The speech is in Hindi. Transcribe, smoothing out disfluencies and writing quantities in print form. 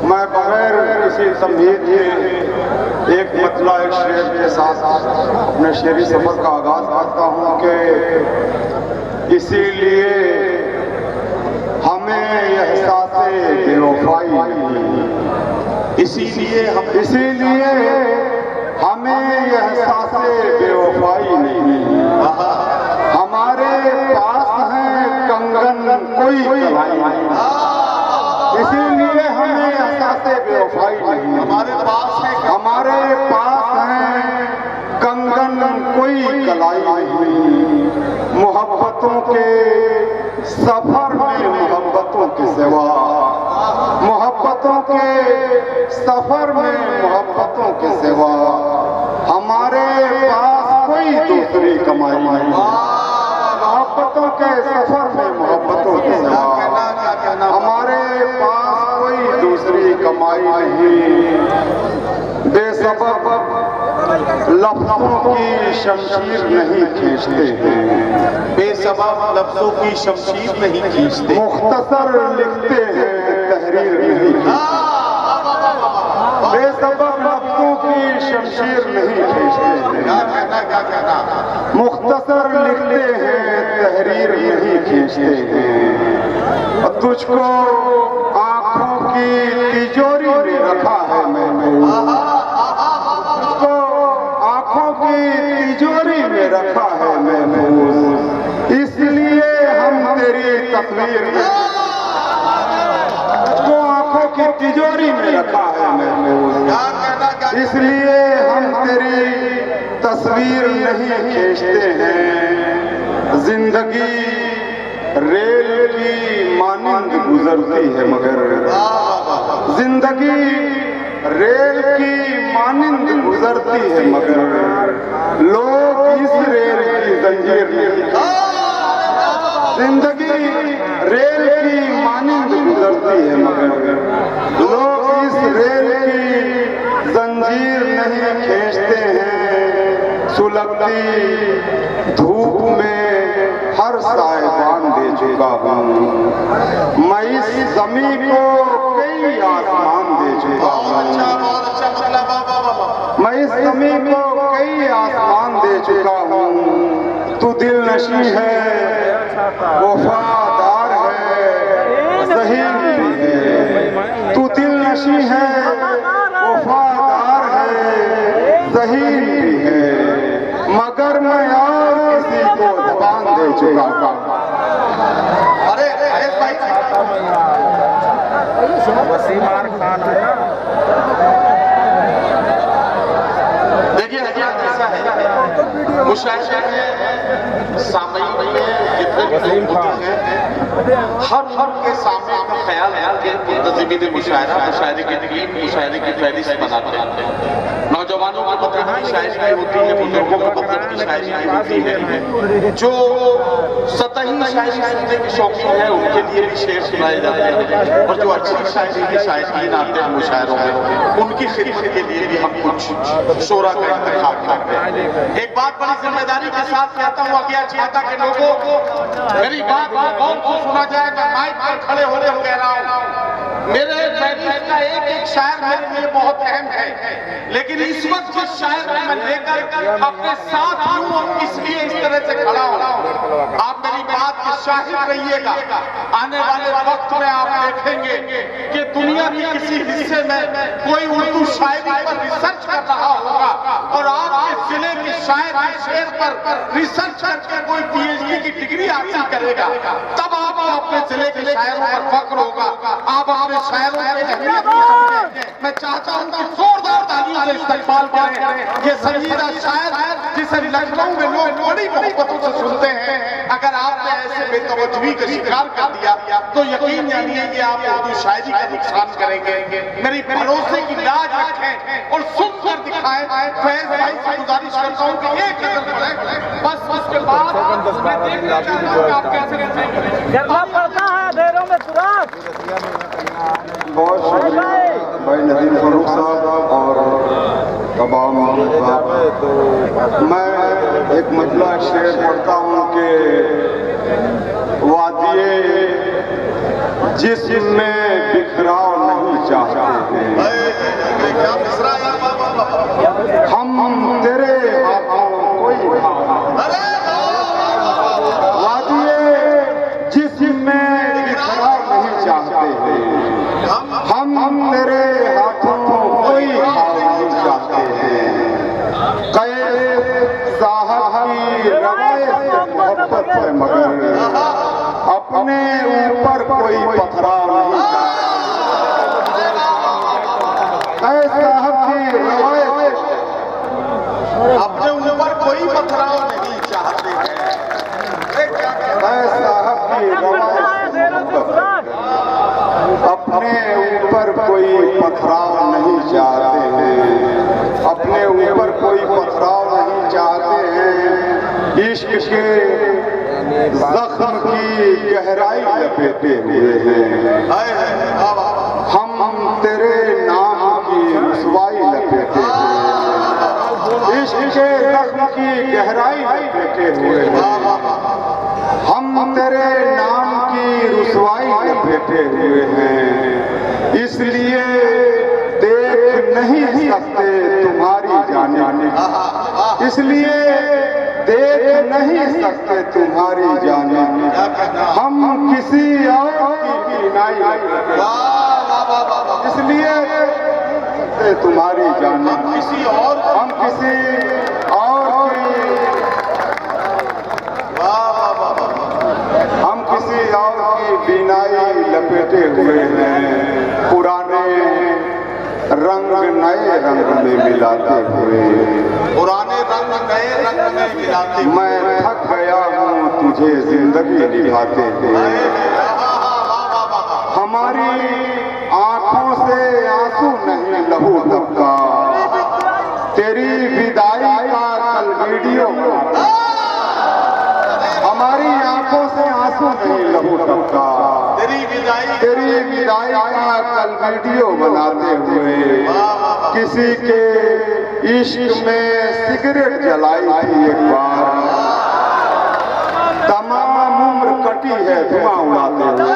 मैं बगैर किसी तमहीद के एक मतला एक शेर के साथ अपने शेरी सफर का आगाज करता हूँ कि इसीलिए हमें एहसास बेवफाई इसीलिए हमें एहसास बेवफाई नहीं। हमारे पास है कंगन कोई कलाई, इसीलिए हमें एहसास बेवफाई नहीं। हमारे पास है कंगन कोई कलाई नहीं। मोहब्बतों के सफर में मोहब्बतों के सिवा, मोहब्बतों के सफर में मोहब्बतों के सिवा हमारे पास कोई दूसरी कमाई नहीं। मोहब्बतों के सफर में मोहब्बतों के सिवा हमारे पास कोई दूसरी कमाई नहीं। बेसबब लफ्जों की शमशीर नहीं खींचते हैं, बेसबब लफ्जों की शमशीर नहीं खींचते, मुख्तसर लिखते हैं तहरीर नहीं खींचते। बेसबब लफ्जों की शमशीर नहीं खींचते हैं, मुख्तसर लिखते हैं तहरीर नहीं खींचते हैं। तुझको आंखों की तिजोरी में रखा है मैंने, तुझको आंखों की तिजोरी में रखा है मैंने, इसलिए हम तेरी तस्वीर में, तुझको आंखों की तिजोरी में रखा है मैंने, इसलिए हम तेरी तस्वीर नहीं खींचते हैं। जिंदगी रेल की मानिंद गुजरती है मगर, जिंदगी रेल की मानिंद गुजरती है मगर लोग इस रेल की जंजीर नहीं। जिंदगी रेल की मानिंद गुजरती है मगर लोग इस रेल की जंजीर नहीं खींचते हैं। सुलगती धूप में हर साहिबान दे चुका हूँ, मैं इस ज़मीं को कई आसमान दे चुका हूँ, मैं इस ज़मीं को कई आसमान दे चुका हूँ। तू दिल नशी है, वफादार है, ज़हीन भी है। तू दिल नशी है, वफादार है, ज़हीन भी है, मगर मैं और किसी को ज़बान दे चुका हूँ। अरे भाई वसीम खान आया। देखिए ऐसा है मुशायरे में सामयीन में जितने भी लोग होते हैं हर के सामने अपना ख्याल है कि मुंतज़िमीन मुशायरा मुशायरे की टीम मुशायरे की फहरिस्त बनाते हैं। नौजवानों को मतलब की शायरी होती है, बुजुर्गों को मतलब की शायरी होती है। जो सतही शायरी सुनने के शौकीन है उनके लिए भी शेर सुनाए जाते हैं, और जो अच्छी शायरी के शायरीन आते हैं मुशायरों में उनकी खिदमत के लिए भी हम कुछ शोरा का इंतखाब करते हैं। एक बात बड़ी जिम्मेदारी के साथ कहता हूँ अज्ञा छियाता के लोगों को, मेरी बात गौर से सुना जाए। मैं माइक पर खड़े होने को कह रहा हूँ, मेरे फहरिस्त का एक एक शायर मेरे लिए बहुत अहम है, लेकिन इस वक्त जिस शायर को मैं लेकर अपने साथ हूँ और इसलिए इस तरह से खड़ा हूँ, आप मेरी बात के शाहिद रहिएगा। आने वाले वक्त में आप देखेंगे कि दुनिया के किसी हिस्से में कोई उर्दू शायरी पर रिसर्च कर रहा होगा और आपके जिले के शायर शेर पर रिसर्च करके कोई पीएचडी की डिग्री हासिल करेगा, तब आपको अपने जिले के शायरों पर फख्र होगा, आप अपने शायरों की अहमियत भी समझेंगे। मैं चाहता हूँ कि जोरदार तालियों से इस्तकबाल करें ये संजीदा शायर जिसे लखनऊ में लोग बड़ी मोहब्बतों से सुनते हैं। अगर आपने ऐसे बेतवज्जोही का शिकार कर दिया तो यकीन जानिए कि आप उर्दू शायरी का नुकसान करेंगे। मेरी भरोसे की लाज रखें और सुनकर दिखाएं। फैज भाई से गुजारिश करता हूँ कि एक नजर पड़े, बस उसके बाद मैं देखना चाहता हूँ कि आप कैसे कितना पड़ता है देरों में तुरंत। बहुत शुक्रिया भाई नदीम फरूख साहब और तमाम साहब। मैं एक मतला शेर पढ़ता हूँ कि वादिये जिस्म में बिखराव नहीं चाहते हैं। क्या मिश्रा यार, हम तेरे हाथों कोई वादिये जिसमें बिखरा नहीं चाहते हैं। हम तेरे हाथों कोई भाव नहीं चाहते हैं। कैफ साहब की रवायत से मोहब्बत है मगर अपने ऊपर कोई पथराव नहीं चाहते। कैफ साहब की रवायत अपने ऊपर कोई पथराव नहीं चाहते हैं। कैफ साहब की रवायत से मोहब्बत अपने ऊपर कोई पथराव नहीं चाहते हैं। अपने ऊपर कोई पथराव नहीं चाहते हैं। इश्क के जख्म की गहराई लपेटे हुए हैं। हम तेरे नाम की रुसवाई लपेटे हुए हैं। इश्क के जख्म की गहराई लपेटे हुए हैं। हम तेरे नाम की रुसवाई लपेटे हुए हैं। इसलिए देख नहीं सकते तुम्हारी जाने, इसलिए देख नहीं सकते तुम्हारी जाने। हम किसी और की बीनाई, इसलिए तुम्हारी जाने। किसी और हम किसी और की, हम किसी और की बीनाई लपेटे हुए हैं। पुराने रंग नए रंग में मिलाते हुए, पुराने रंग नए रंग में मिलाते हुए। मैं थक गया हूँ तुझे जिंदगी निभाते हुए। हमारी आंखों से आंसू नहीं लहू टपका। तेरी विदाई का कल वीडियो, हमारी आंखों से आंसू नहीं लहू टपका। तेरी विदाई का कल वीडियो बनाते हुए किसी के इश्क में सिगरेट जलाई थी एक बार। तमाम उम्र कटी है धुआं उड़ाते हुए।